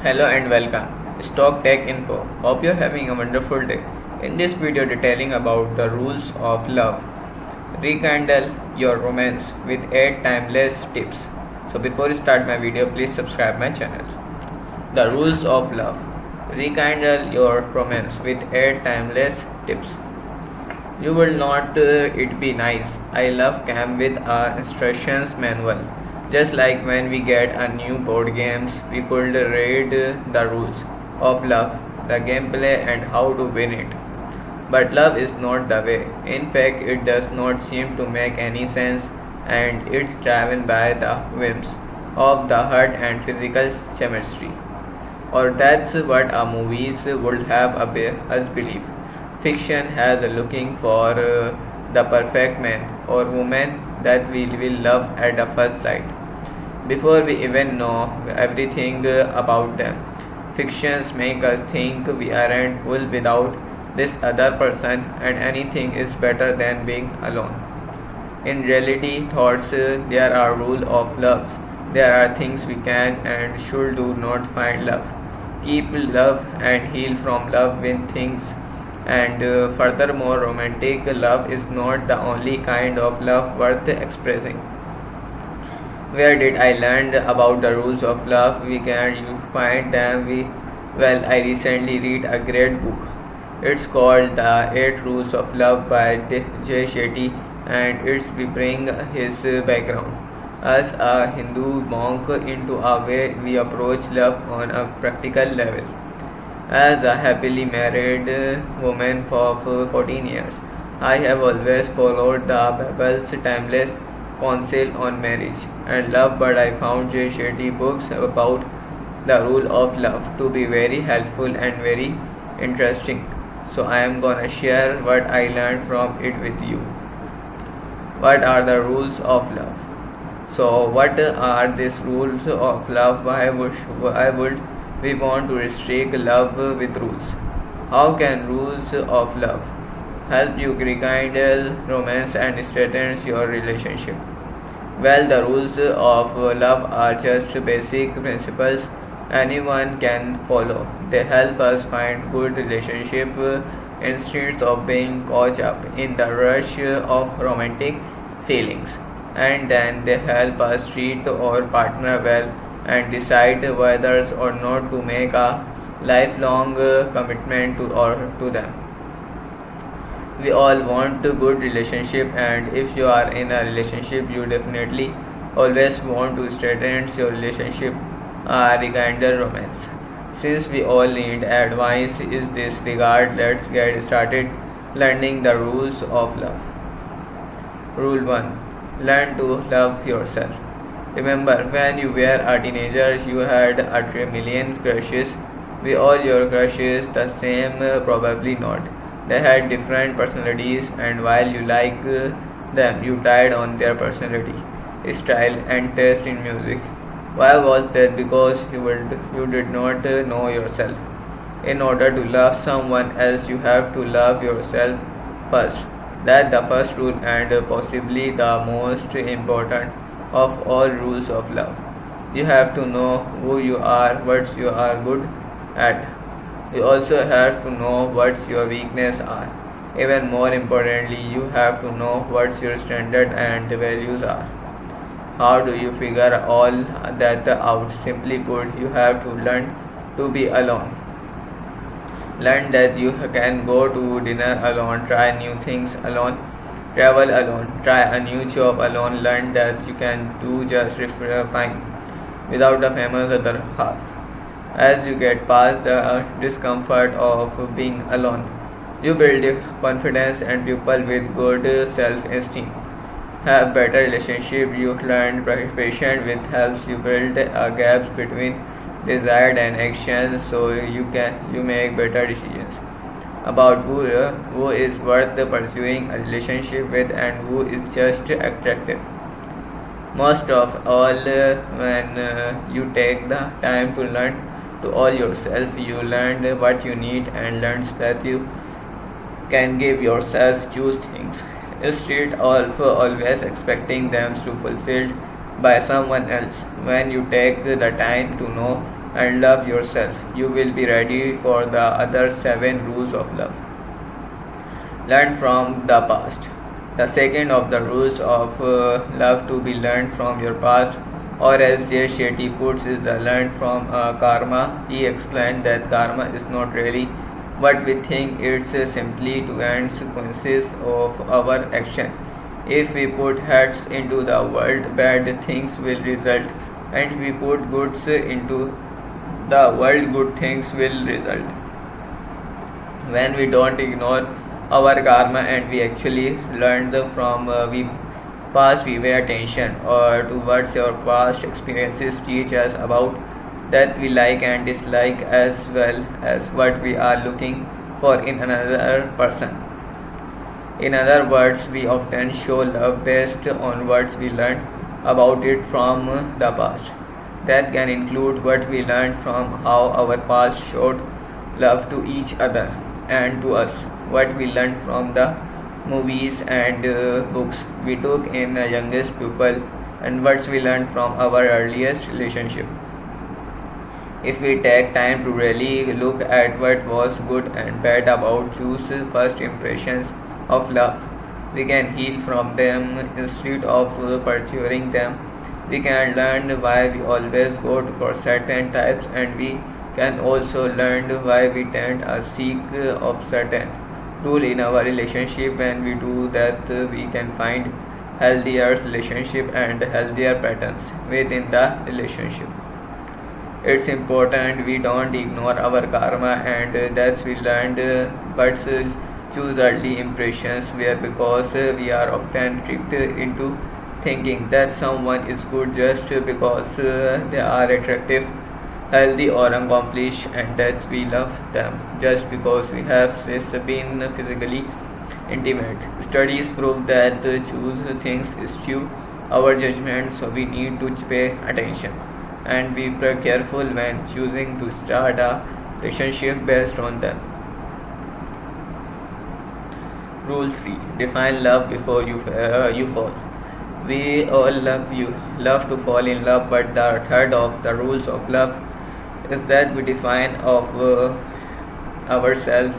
Hello and welcome. Stock Tech Info. Hope you're having a wonderful day. In this video detailing about the rules of love. Rekindle your romance with 8 timeless tips. So before I start my video, please subscribe my channel. The rules of love. Rekindle your romance with 8 timeless tips. You will not it be nice. I love came with a instructions manual. Just like when we get a new board games, we could read the rules of love, the gameplay and how to win it. But love is not the way. In fact, it does not seem to make any sense and it's driven by the whims of the heart and physical chemistry. Or that's what our movies would have us believe. Fiction has a looking for the perfect man or woman that we will love at the first sight before we even know everything about them. Fictions make us think we aren't full without this other person and anything is better than being alone. In reality, thoughts there are rules of love. There are things we can and should do not find love. Keep love and heal from love when things and furthermore romantic love is not the only kind of love worth expressing. Where did I learn about the rules of love? We can you find them I recently read a great book. It's called The Eight Rules of Love by Jay Shetty and it's we bring his background as a Hindu monk into a way we approach love on a practical level. As a happily married woman for 14 years, I have always followed the Bible's timeless counsel on marriage and love, but I found Jay Shetty books about the rule of love to be very helpful and very interesting. So I am gonna share what I learned from it with you. What are the rules of love? So what are these rules of love? Why would we want to restrict love with rules? How can rules of love help you rekindle romance and strengthen your relationship? Well, the rules of love are just basic principles anyone can follow. They help us find good relationship instead of being caught up in the rush of romantic feelings. And then they help us treat our partner well and decide whether or not to make a lifelong commitment to them. We all want a good relationship and if you are in a relationship you definitely always want to strengthen your relationship regarding romance. Since we all need advice in this regard, let's get started learning the rules of love. Rule 1. Learn to love yourself. Remember when you were a teenager you had a trillion crushes. We all your crushes the same? Probably not. They had different personalities and while you like them you tied on their personality, style and taste in music. Why was that? Because you did not know yourself. In order to love someone else you have to love yourself first. That's the first rule and possibly the most important of all rules of love. You have to know who you are, what you are good at. You also have to know what your weaknesses are. Even more importantly, you have to know what your standard and values are. How do you figure all that out? Simply put, you have to learn to be alone. Learn that you can go to dinner alone, try new things alone, travel alone, try a new job alone, learn that you can do just fine without the famous other half. As you get past the discomfort of being alone, you build confidence and people with good self-esteem have better relationship. You learn patience with helps you build gaps between desired and action so you make better decisions about who is worth pursuing a relationship with and who is just attractive. Most of all, when you take the time to learn to all yourself, you learn what you need and learns that you can give yourself choose things instead of always expecting them to fulfilled by someone else. When you take the time to know and love yourself, you will be ready for the other 7 rules of love. Learn from the past. The second of the rules of love to be learned from your past, or as Jay Shetty puts, is the learn from karma. He explained that karma is not really what we think, it's simply to end sequences of our action. If we put heads into the world, bad things will result, and if we put goods into the world, good things will result. When we don't ignore our karma and we actually learned from we past, we pay attention or to what your past experiences teach us about that we like and dislike, as well as what we are looking for in another person. In other words, we often show love based on what we learned about it from the past. That can include what we learned from how our past showed love to each other and to us, what we learned from the movies and books we took in the youngest pupil, and what we learned from our earliest relationship. If we take time to really look at what was good and bad about choose first impressions of love, we can heal from them instead of pursuing them. We can learn why we always go for certain types, and we can also learn why we tend to seek of certain rule in our relationship. When we do that, we can find healthier relationship and healthier patterns within the relationship. It's important we don't ignore our karma, and that's we learned but choose early impressions where, because we are often tricked into thinking that someone is good just because they are attractive, healthy or accomplished, and that we love them just because we have been physically intimate. Studies prove that choose things skew our judgment, so we need to pay attention and be careful when choosing to start a relationship based on them. Rule 3: define love before you fall. We all love to fall in love, but the third of the rules of love is that we define of ourselves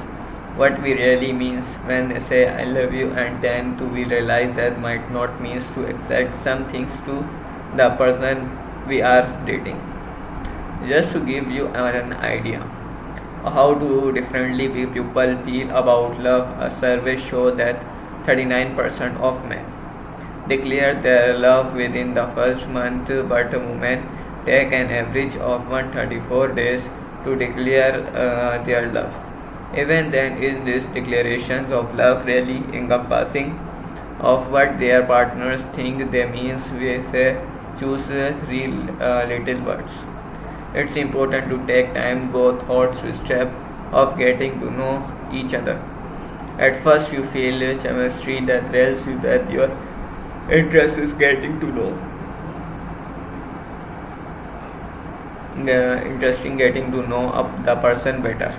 what we really means when they say I love you, and then do we realize that might not means to exact some things to the person we are dating. Just to give you an idea how to differently people feel about love, a survey show that 39% of men declare their love within the first month, but women take an average of 134 days to declare their love. Even then, is this declarations of love really encompassing of what their partners think they means? We say choose three little words. It's important to take time, go thoughts to step of getting to know each other. At first, you feel chemistry that tells you that your interest is getting to know. Interesting getting to know the person better.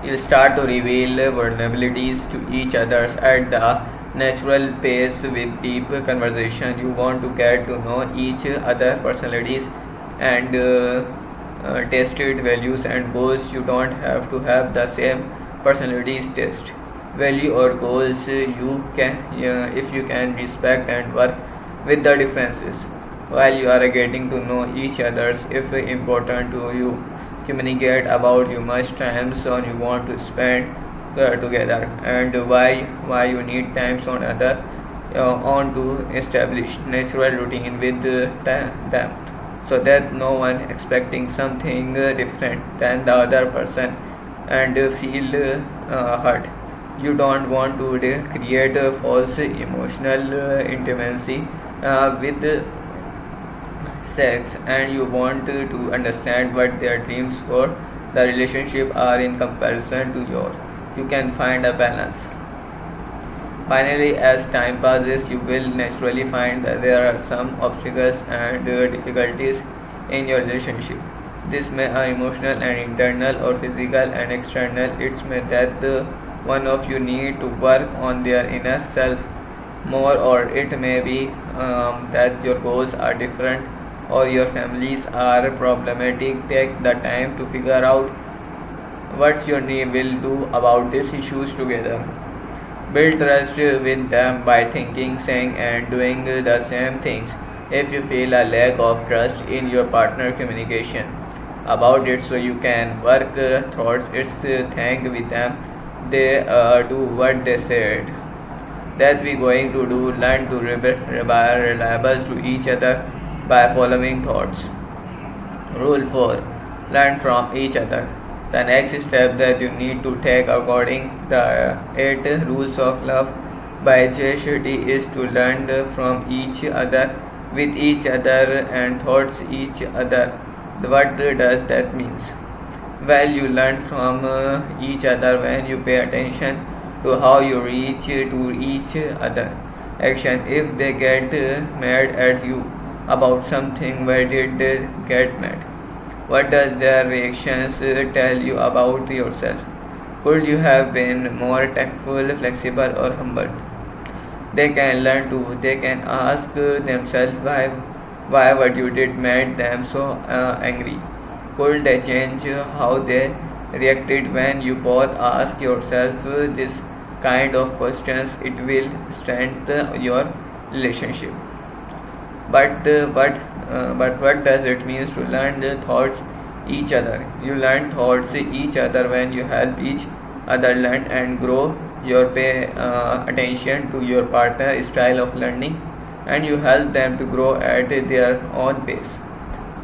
You start to reveal vulnerabilities to each other at the natural pace with deep conversation. You want to get to know each other personalities and tested values and goals. You don't have to have the same personalities test value or goals. You can if you can respect and work with the differences while you are getting to know each other. If important to you, communicate about you much time so you want to spend together, and why you need times on other on to establish natural routine with them, so that no one expecting something different than the other person and feel hurt. You don't want to create a false emotional intimacy with sex, and you want to understand what their dreams for the relationship are in comparison to yours. You can find a balance. Finally, as time passes, you will naturally find that there are some obstacles and difficulties in your relationship. This may be emotional and internal, or physical and external. It's may that one of you need to work on their inner self more, or it may be that your goals are different or your families are problematic, take the time to figure out what your name will do about these issues together. Build trust with them by thinking, saying, and doing the same things. If you feel a lack of trust in your partner, communication about it so you can work towards its thing with them. They do what they said that we going to do. Learn to be reliable to each other by following thoughts. Rule 4. Learn from each other. The next step that you need to take according the 8 rules of love by Jay Shetty is to learn from each other, with each other and thoughts each other. What does that means? Well, you learn from each other when you pay attention to how you reach to each other action. If they get mad at you about something, why did they get mad? What does their reactions tell you about yourself? Could you have been more tactful, flexible, or humble? They can learn to. They can ask themselves why what you did made them so angry. Could they change how they reacted when you both ask yourself this kind of questions? It will strengthen your relationship. But what does it mean to learn the thoughts each other? You learn thoughts each other when you help each other learn and grow. You pay attention to your partner style of learning, and you help them to grow at their own pace.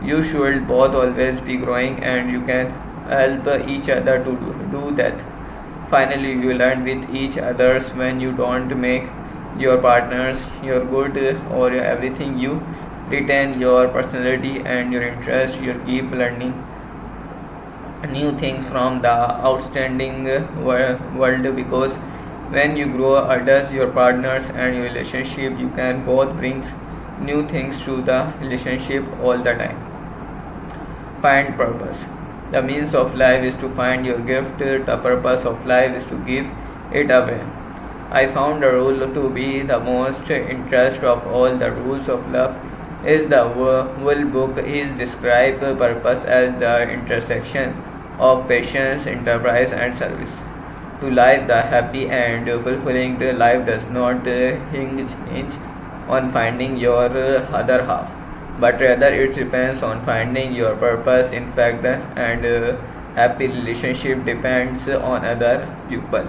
You should both always be growing, and you can help each other to do that. Finally, you learn with each others when you don't make your partners your good or everything. You retain your personality and your interest. You keep learning new things from the outstanding world, because when you grow others, your partners and your relationship, you can both bring new things to the relationship all the time. Find purpose. The means of life is to find your gift. The purpose of life is to give it away. I found the rule to be the most interest of all the rules of love is the whole book is described purpose as the intersection of patience, enterprise, and service. To life, the happy and fulfilling life does not hinge on finding your other half, but rather it depends on finding your purpose. In fact, and happy relationship depends on other people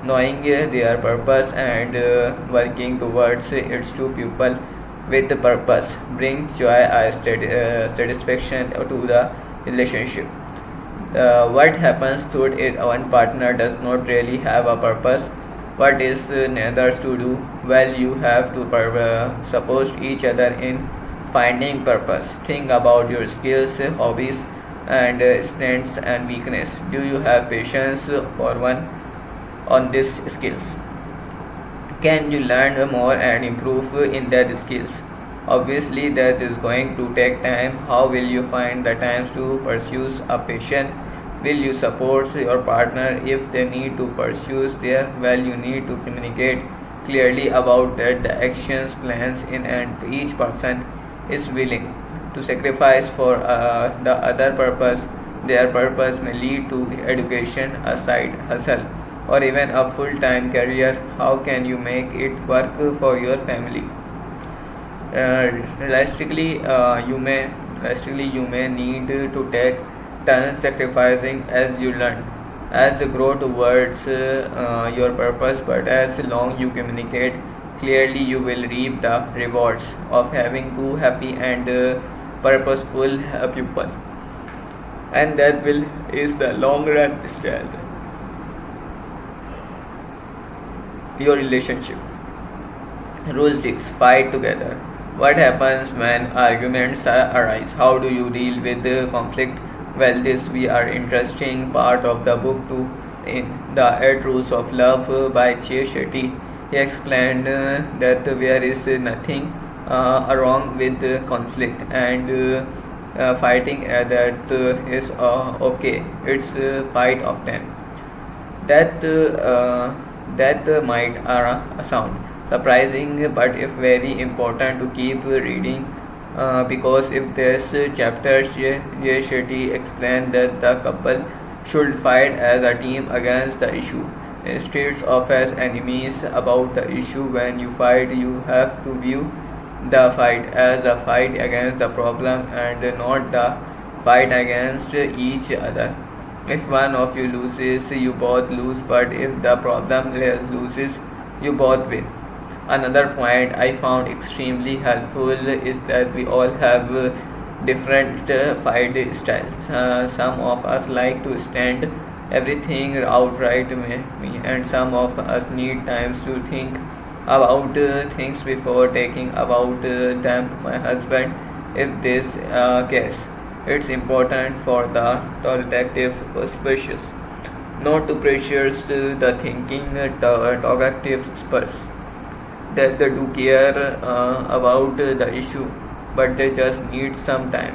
knowing their purpose and working towards its. Two people with the purpose brings joy and satisfaction to the relationship. What happens to it one partner does not really have a purpose? What is neither to do? Well, you have to support each other in finding purpose. Think about your skills, hobbies, and strengths and weakness. Do you have patience for one on these skills? Can you learn more and improve in that skills? Obviously, that is going to take time. How will you find the time to pursue a passion? Will you support your partner if they need to pursue their? Well, you need to communicate clearly about that the actions, plans in, and each person is willing to sacrifice for the other purpose. Their purpose may lead to education, a side hustle, or even a full-time career. How can you make it work for your family? Realistically, you may need to take turns sacrificing as you learn, as you grow towards your purpose. But as long you communicate clearly, you will reap the rewards of having two happy and purposeful people, and that will is the long run strength your relationship. Rule 6. Fight together. What happens when arguments arise? How do you deal with the conflict? Well, this we are interesting part of the book too. In the 8 Rules of Love by Jay Shetty, he explained that there is nothing wrong with conflict, and fighting that is okay. It's fight often. That might sound surprising, but it's very important to keep reading because if this chapter Jay Shetty explained that the couple should fight as a team against the issue instead of as enemies about the issue. When you fight, you have to view the fight as a fight against the problem and not the fight against each other. If one of you loses, you both lose, but if the problem loses, you both win. Another point I found extremely helpful is that we all have different fight styles. Some of us like to stand everything outright, and some of us need times to think about things before taking about them. My husband, if this case, it's important for the detective suspicious, not to pressure the thinking talkative experts that they do care about the issue, but they just need some time.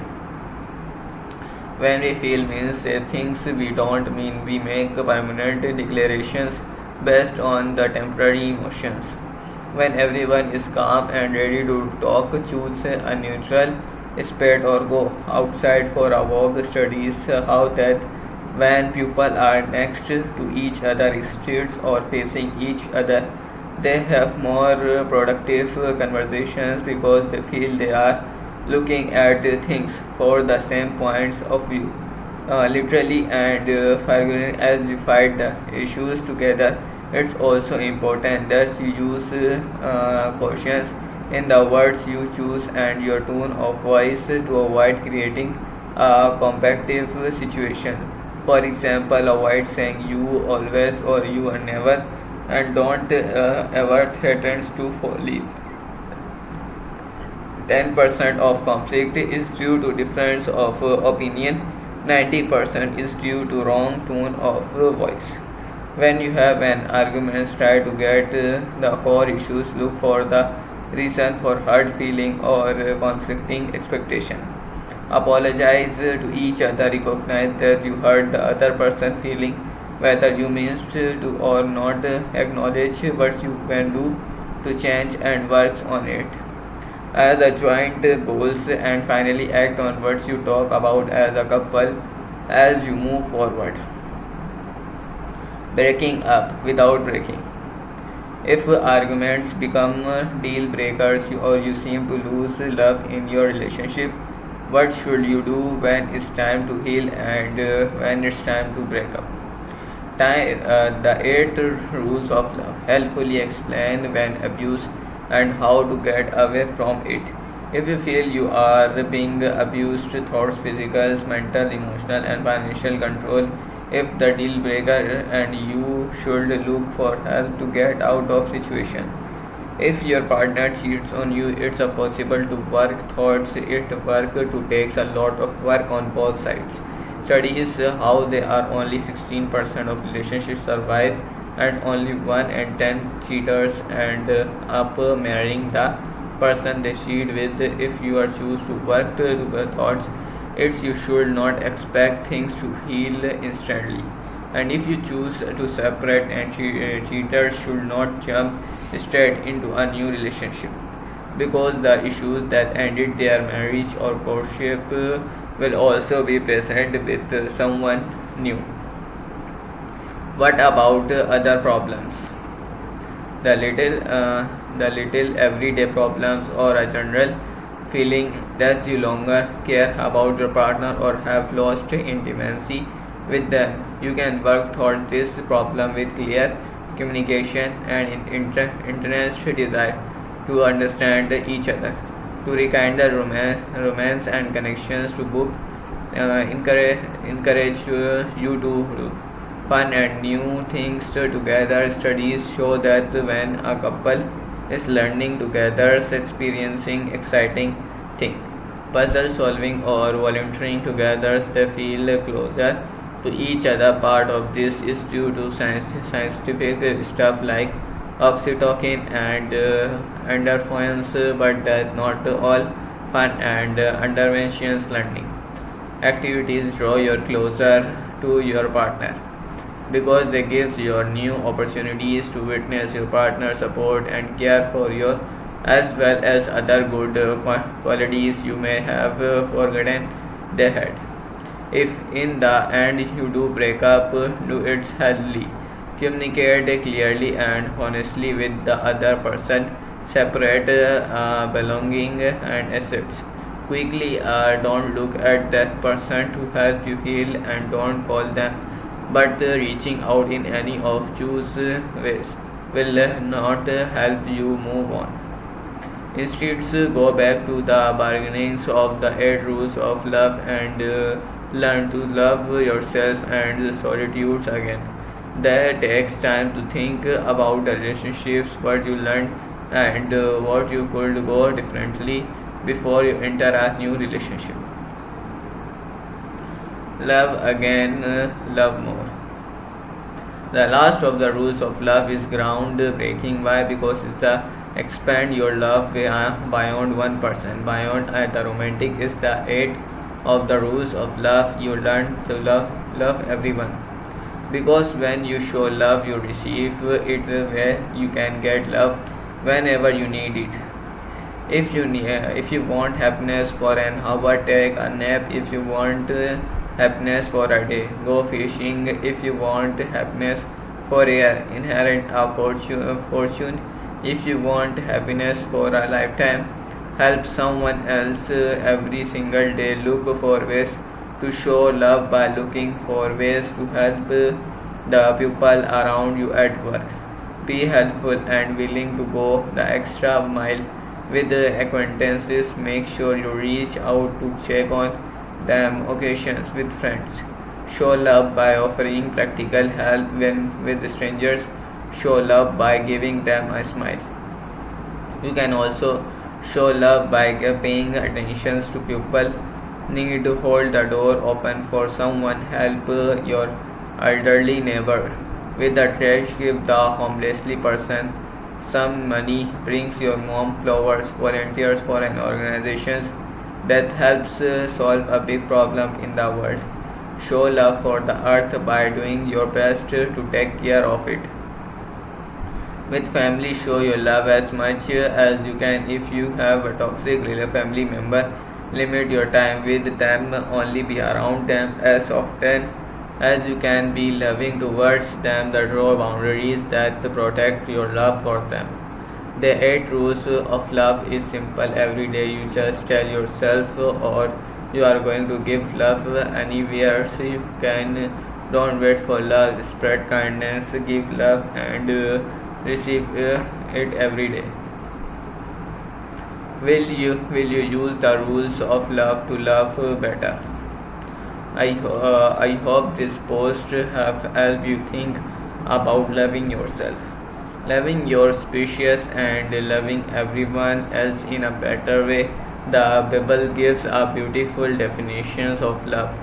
When we feel means things we don't mean, we make permanent declarations based on the temporary emotions. When everyone is calm and ready to talk, choose a neutral spot or go outside for a walk. Studies how that when people are next to each other, streets or facing each other, they have more productive conversations because they feel they are looking at things for the same points of view. Literally and figuratively, as we fight the issues together, it's also important that you use cautions in the words you choose and your tone of voice to avoid creating a competitive situation. For example, avoid saying you always or you are never, and don't ever threatens to leave. 10% of conflict is due to difference of opinion, 90% is due to wrong tone of voice. When you have an argument, try to get the core issues, look for the reason for hurt feeling or conflicting expectation. Apologize to each other, recognize that you hurt the other person feeling, whether you mean to or not, acknowledge what you can do to change and work on it as a joint goals, and finally act on what you talk about as a couple as you move forward. Breaking up without breaking. If arguments become deal breakers or you seem to lose love in your relationship, what should you do when it's time to heal and when it's time to break up? The 8 rules of love helpfully explain when abused and how to get away from it. If you feel you are being abused, thoughts, physical, mental, emotional, and financial control, if the deal breaker, and you should look for help to get out of situation. If your partner cheats on you, it's a possible to work thoughts it work to takes a lot of work on both sides. Studies how there are only 16% of relationships survive and only 1 in 10 cheaters end up marrying the person they cheat with. If you are choose to work to thoughts, it's you should not expect things to heal instantly. And if you choose to separate, and cheaters should not jump straight into a new relationship because the issues that ended their marriage or courtship will also be present with someone new. What about other problems? The little everyday problems or a general feeling that you longer care about your partner or have lost intimacy with them. You can work toward this problem with clear communication and intense desire to understand each other, to rekindle romance and connections, to book encourage you to do fun and new things together. Studies show that when a couple is learning together, experiencing exciting things, puzzle solving or volunteering together, they feel closer to each other. Part of this is due to scientific stuff like oxytocin and endorphins, but that not all fun and interventions learning activities draw you closer to your partner because they gives you new opportunities to witness your partner support and care for your as well as other good qualities you may have forgotten they had. If in the end you do break up, do it healthily. Communicate clearly and honestly with the other person. Separate belonging and assets. Quickly, don't look at that person to help you heal and don't call them. But reaching out in any of choose ways will not help you move on. Instead, go back to the bargainings of the 8 rules of love and learn to love yourself and solitudes again. That takes time to think about the relationships, what you learned, and what you could go differently before you enter a new relationship. Love again, love more. The last of the rules of love is groundbreaking. Why? Because it's the expand your love beyond one person. Beyond the romantic is the 8 of the rules of love. You learn to love everyone. Because when you show love, you receive it where you can get love whenever you need it. If you want happiness for an hour, take a nap. If you want happiness for a day, go fishing. If you want happiness for a year, inherit a fortune. If you want happiness for a lifetime, help someone else every single day. Look for ways to show love by looking for ways to help the people around you at work. Be helpful and willing to go the extra mile with acquaintances. Make sure you reach out to check on them occasions with friends. Show love by offering practical help when with strangers. Show love by giving them a smile. You can also show love by paying attention to people need to hold the door open for someone. Help your elderly neighbor with the trash. Give the homelessly person some money. Brings your mom flowers. Volunteers for an organization that helps solve a big problem in the world. Show love for the earth by doing your best to take care of it. With family, show your love as much as you can. If you have a toxic family member, limit your time with them. Only be around them as often as you can. Be loving towards them. Draw boundaries that protect your love for them. The 8 rules of love is simple. Every day you just tell yourself or you are going to give love anywhere so you can. Don't wait for love. Spread kindness, give love and receive it every day. Will you use the rules of love to love better? I hope this post have helped you think about loving yourself, loving your species, and loving everyone else in a better way. The Bible gives a beautiful definitions of love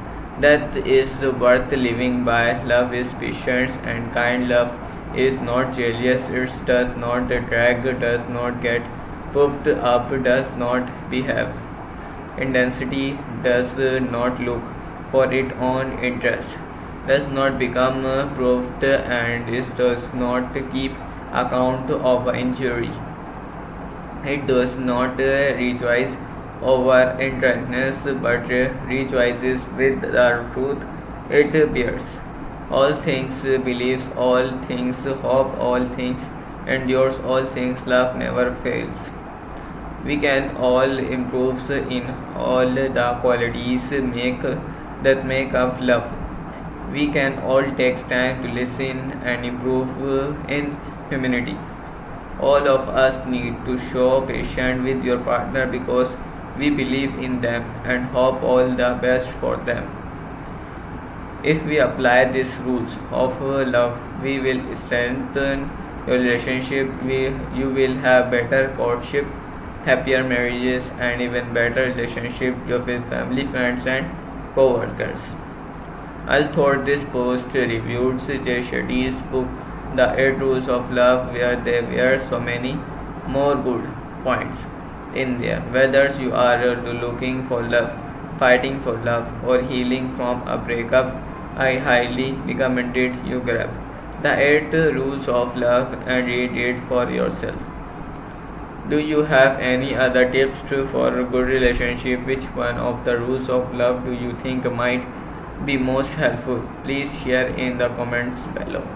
that is worth living by. Love is patient and kind. Love is not jealous. It does not drag, does not get puffed up, does not behave intensity, does not look for its own interest, does not become proved, and it does not keep account of injury. It does not rejoice over injustice, but rejoices with the truth it bears. All things believes, all things hope, all things endures, all things love never fails. We can all improve in all the qualities that make up love. We can all take time to listen and improve in humanity. All of us need to show patience with your partner because we believe in them and hope all the best for them. If we apply these rules of love, we will strengthen your relationship. You will have better courtship, happier marriages, and even better relationship with family, friends, and co-workers. I thought this post reviewed Jay Shetty's book, The 8 Rules of Love, where there were so many more good points in there. Whether you are looking for love, fighting for love, or healing from a breakup, I highly recommend it you grab The 8 Rules of Love and read it for yourself. Do you have any other tips for a good relationship? Which one of the rules of love do you think might be most helpful? Please share in the comments below.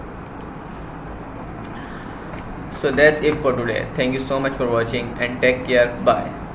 So that's it for today. Thank you so much for watching and take care. Bye.